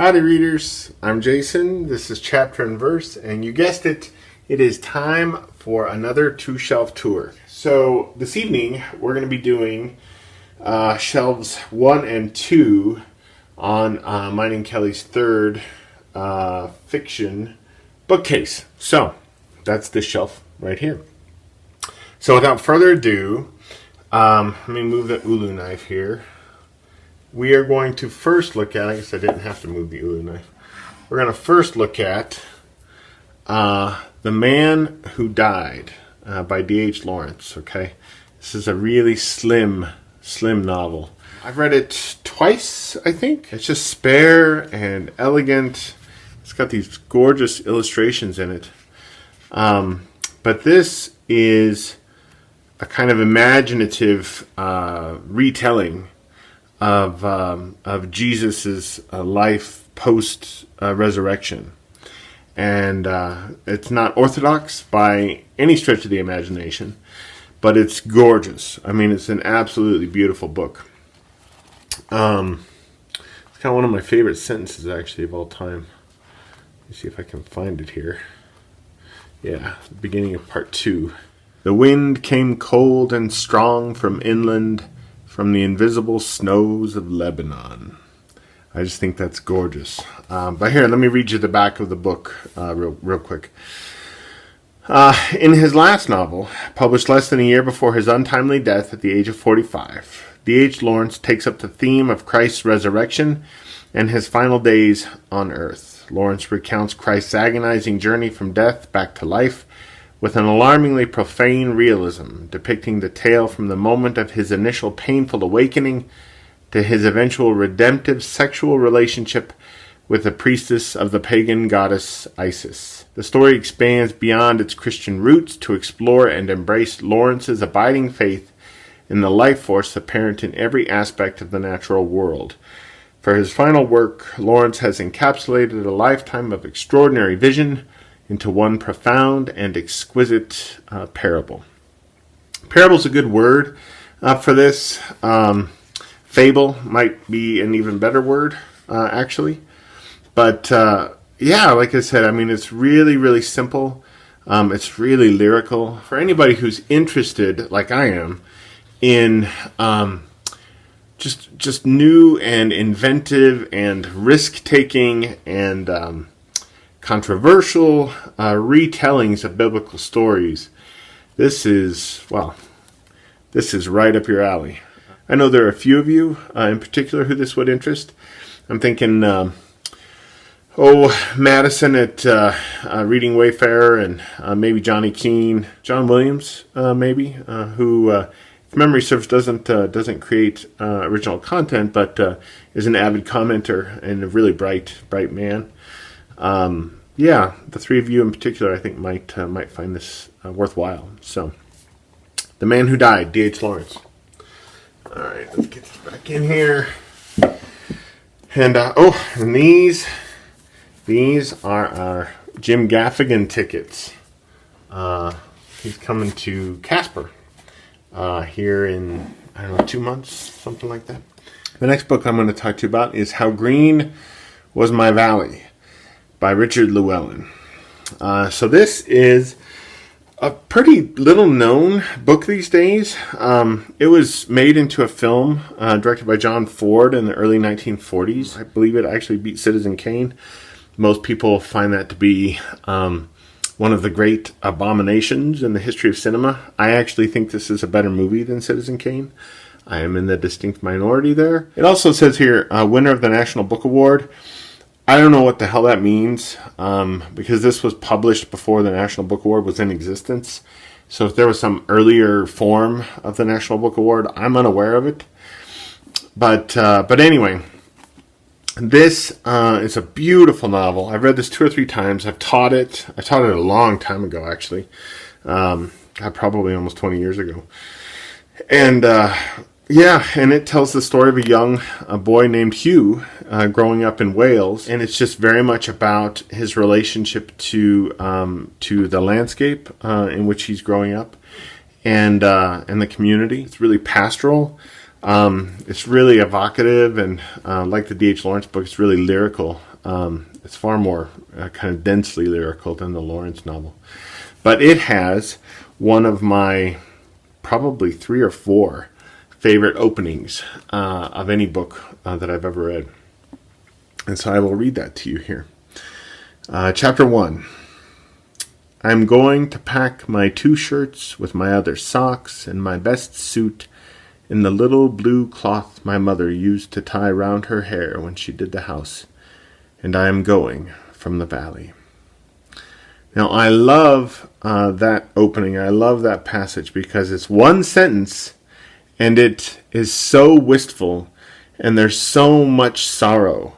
Howdy readers, I'm Jason. This is Chapter and Verse, and you guessed it, it is time for another two-shelf tour. So this evening we're going to be doing shelves 1 and 2 on mine and Kelly's third fiction bookcase. So that's this shelf right here. So without further ado, let me move the ulu knife here. We are going to first look at, I guess I didn't have to move the ulu knife. We're going to first look at The Man Who Died by D.H. Lawrence, okay? This is a really slim novel. I've read it twice, I think. It's just spare and elegant. It's got these gorgeous illustrations in it. But this is a kind of imaginative retelling of Jesus's life post resurrection, and it's not orthodox by any stretch of the imagination, but it's gorgeous. I mean, it's an absolutely beautiful book. It's kind of one of my favorite sentences, actually, of all time. Let me see if I can find it here. Yeah, the beginning of part 2. The wind came cold and strong from inland, from the invisible snows of Lebanon. I just think that's gorgeous. But here, let me read you the back of the book real quick. In his last novel, published less than a year before his untimely death at the age of 45, D.H. Lawrence takes up the theme of Christ's resurrection and his final days on earth. Lawrence recounts Christ's agonizing journey from death back to life, with an alarmingly profane realism, depicting the tale from the moment of his initial painful awakening to his eventual redemptive sexual relationship with the priestess of the pagan goddess Isis. The story expands beyond its Christian roots to explore and embrace Lawrence's abiding faith in the life force apparent in every aspect of the natural world. For his final work, Lawrence has encapsulated a lifetime of extraordinary vision into one profound and exquisite parable. Parable's a good word for this. Fable might be an even better word, actually. But, yeah, like I said, I mean, it's really, really simple. It's really lyrical. For anybody who's interested, like I am, in just new and inventive and risk-taking and controversial retellings of biblical stories, this is right up your alley. I know there are a few of you in particular who this would interest. I'm thinking, Madison at Reading Wayfarer, and maybe Johnny Keene, John Williams, maybe, who, if memory serves, doesn't create original content, but is an avid commenter and a really bright man. Yeah, the three of you in particular, I think, might find this worthwhile. So, The Man Who Died, D.H. Lawrence. All right, let's get this back in here. And and these are our Jim Gaffigan tickets. He's coming to Casper here in 2 months, something like that. The next book I'm going to talk to you about is How Green Was My Valley by Richard Llewellyn. So this is a pretty little known book these days. It was made into a film directed by John Ford in the early 1940s. I believe it actually beat Citizen Kane. Most people find that to be one of the great abominations in the history of cinema. I actually think this is a better movie than Citizen Kane. I am in the distinct minority there. It also says here, winner of the National Book Award. I don't know what the hell that means, because this was published before the National Book Award was in existence. So if there was some earlier form of the National Book Award, I'm unaware of it. But anyway, this is a beautiful novel. I've read this 2 or 3 times. I've taught it. I taught it a long time ago, actually. Probably almost 20 years ago. And yeah, and it tells the story of a boy named Hugh growing up in Wales, and it's just very much about his relationship to the landscape in which he's growing up, and the community. It's really pastoral. It's really evocative, and like the D.H. Lawrence book, it's really lyrical It's far more kind of densely lyrical than the Lawrence novel. But it has one of my probably 3 or 4 favorite openings of any book that I've ever read. And so I will read that to you here. Chapter 1. I'm going to pack my 2 shirts with my other socks and my best suit in the little blue cloth my mother used to tie round her hair when she did the house. And I am going from the valley. Now, I love that opening. I love that passage because it's one sentence and it is so wistful and there's so much sorrow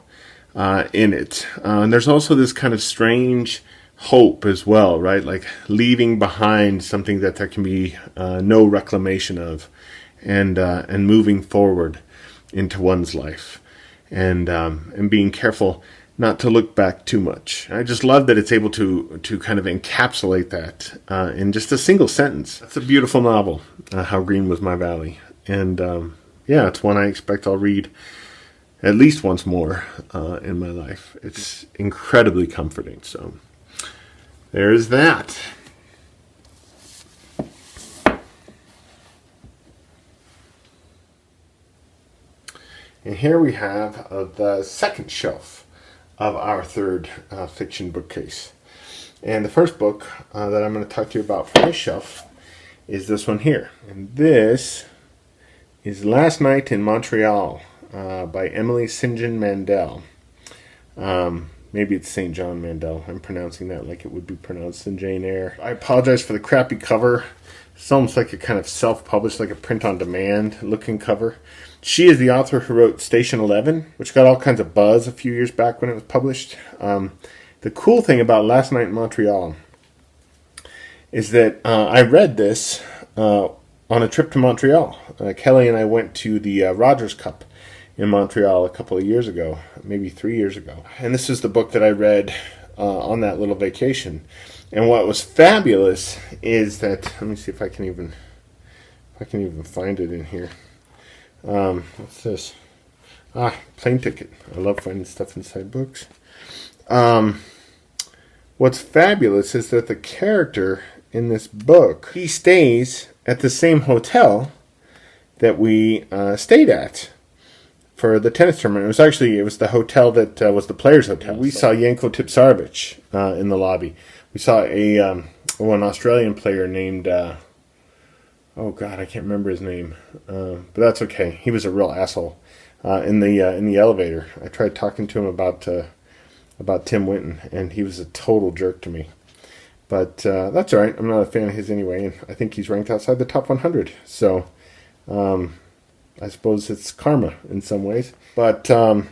in it. And there's also this kind of strange hope as well, right? Like leaving behind something that there can be no reclamation of and moving forward into one's life and being careful not to look back too much. I just love that it's able to kind of encapsulate that in just a single sentence. That's a beautiful novel, How Green Was My Valley. And yeah, it's one I expect I'll read at least once more in my life. It's incredibly comforting. So there's that. And here we have the second shelf of our third fiction bookcase. And the first book that I'm going to talk to you about from this shelf is this one here. And this is Last Night in Montreal by Emily St. John Mandel. Maybe it's St. John Mandel. I'm pronouncing that like it would be pronounced in Jane Eyre. I apologize for the crappy cover. It's almost like a kind of self-published, like a print-on-demand looking cover. She is the author who wrote Station 11, which got all kinds of buzz a few years back when it was published. The cool thing about Last Night in Montreal is that I read this on a trip to Montreal. Kelly and I went to the Rogers Cup in Montreal a couple of years ago, maybe 3 years ago. And this is the book that I read on that little vacation. And what was fabulous is that, let me see if I can even find it in here. What's this? Plane Ticket. I love finding stuff inside books. What's fabulous is that the character in this book, he stays at the same hotel that we stayed at for the tennis tournament. It was the hotel that was the Players Hotel. We saw Janko Tipsarevic in the lobby. We saw an Australian player named oh God, I can't remember his name, but that's okay. He was a real asshole in the elevator. I tried talking to him about Tim Winton, and he was a total jerk to me. But that's all right. I'm not a fan of his anyway, and I think he's ranked outside the top 100. So I suppose it's karma in some ways. But man,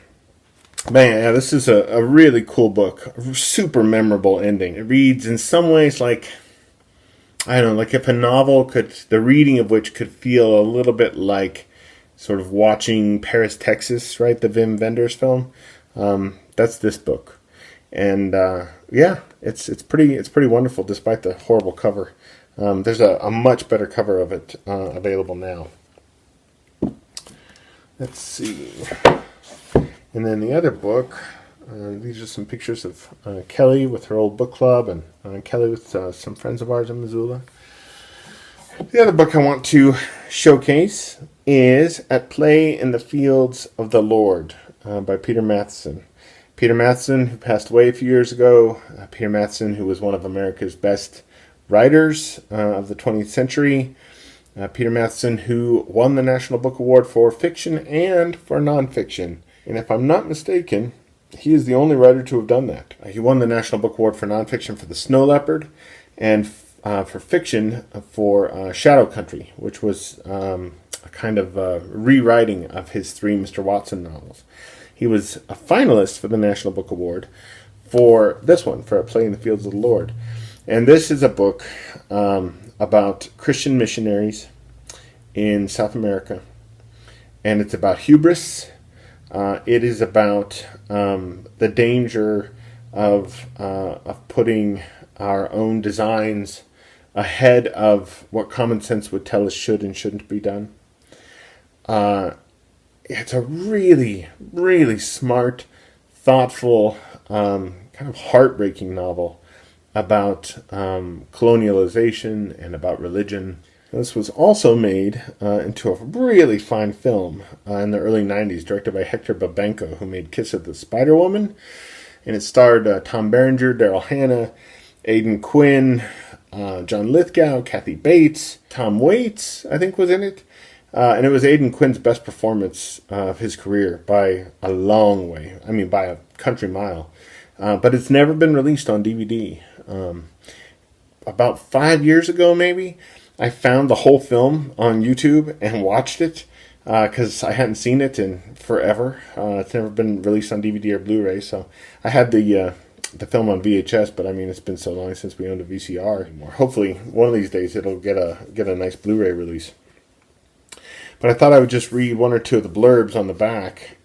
yeah, this is a really cool book. A super memorable ending. It reads in some ways like, I don't know, like if a novel the reading of which could feel a little bit like sort of watching Paris, Texas, right? The Wim Wenders film. That's this book. And yeah, it's pretty wonderful despite the horrible cover. There's a much better cover of it available now. Let's see. And then the other book, these are some pictures of Kelly with her old book club and Kelly with some friends of ours in Missoula. The other book I want to showcase is At Play in the Fields of the Lord by Peter Matheson. Peter Matheson, who passed away a few years ago. Peter Matheson, who was one of America's best writers of the 20th century. Peter Matheson, who won the National Book Award for fiction and for nonfiction. And if I'm not mistaken, he is the only writer to have done that. He won the National Book Award for nonfiction for The Snow Leopard and for fiction for Shadow Country, which was a kind of rewriting of his 3 Mr. Watson novels. He was a finalist for the National Book Award for this one, for At Play in the Fields of the Lord. And this is a book about Christian missionaries in South America. And it's about hubris. It is about the danger of putting our own designs ahead of what common sense would tell us should and shouldn't be done. It's a really, really smart, thoughtful, kind of heartbreaking novel about colonialization and about religion. This was also made into a really fine film in the early 90s, directed by Hector Babenco, who made Kiss of the Spider Woman. And it starred Tom Berenger, Daryl Hannah, Aidan Quinn, John Lithgow, Kathy Bates, Tom Waits, I think, was in it. And it was Aidan Quinn's best performance of his career by a long way. I mean, by a country mile. But it's never been released on DVD. About 5 years ago, maybe, I found the whole film on YouTube and watched it because I hadn't seen it in forever. It's never been released on DVD or Blu-ray, so I had the film on VHS, but I mean, it's been so long since we owned a VCR anymore. Hopefully, one of these days it'll get a nice Blu-ray release. But I thought I would just read one or two of the blurbs on the back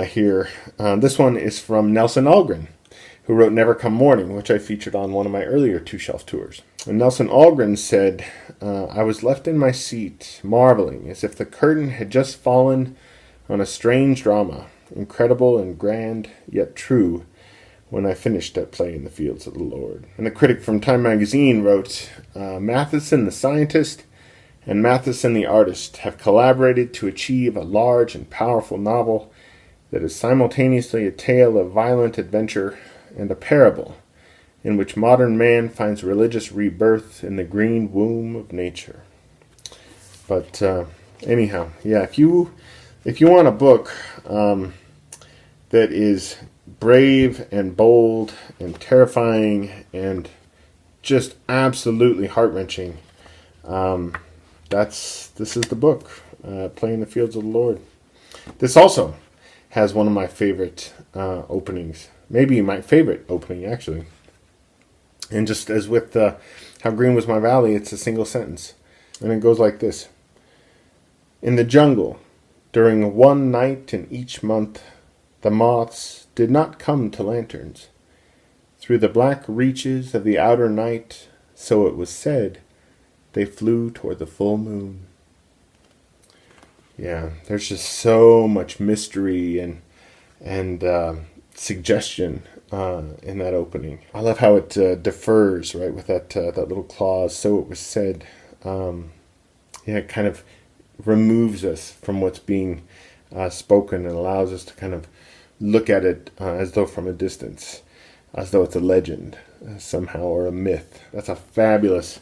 here. This one is from Nelson Algren, who wrote Never Come Morning, which I featured on one of my earlier Two Shelf tours. And Nelson Algren said, I was left in my seat, marveling, as if the curtain had just fallen on a strange drama, incredible and grand, yet true, when I finished at Play in the Fields of the Lord. And the critic from Time magazine wrote, Matheson the scientist and Matheson the artist have collaborated to achieve a large and powerful novel that is simultaneously a tale of violent adventure and a parable in which modern man finds religious rebirth in the green womb of nature. But anyhow, yeah, if you want a book that is brave and bold and terrifying and just absolutely heart-wrenching, this is the book, Play in the Fields of the Lord. This also has one of my favorite openings. Maybe my favorite opening, actually. And just as with How Green Was My Valley, it's a single sentence. And it goes like this. In the jungle, during one night in each month, the moths did not come to lanterns. Through the black reaches of the outer night, so it was said, they flew toward the full moon. Yeah, there's just so much mystery and suggestion in that opening. I love how it defers, right, with that little clause, so it was said. It kind of removes us from what's being spoken and allows us to kind of look at it as though from a distance, as though it's a legend somehow or a myth. That's a fabulous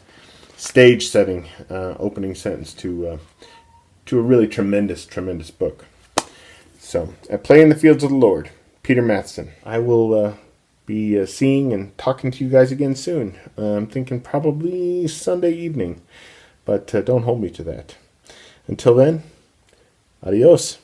stage setting opening sentence to a really tremendous book. So, at Play in the Fields of the Lord, Peter Matheson. I will be seeing and talking to you guys again soon. I'm thinking probably Sunday evening, but don't hold me to that. Until then, adios.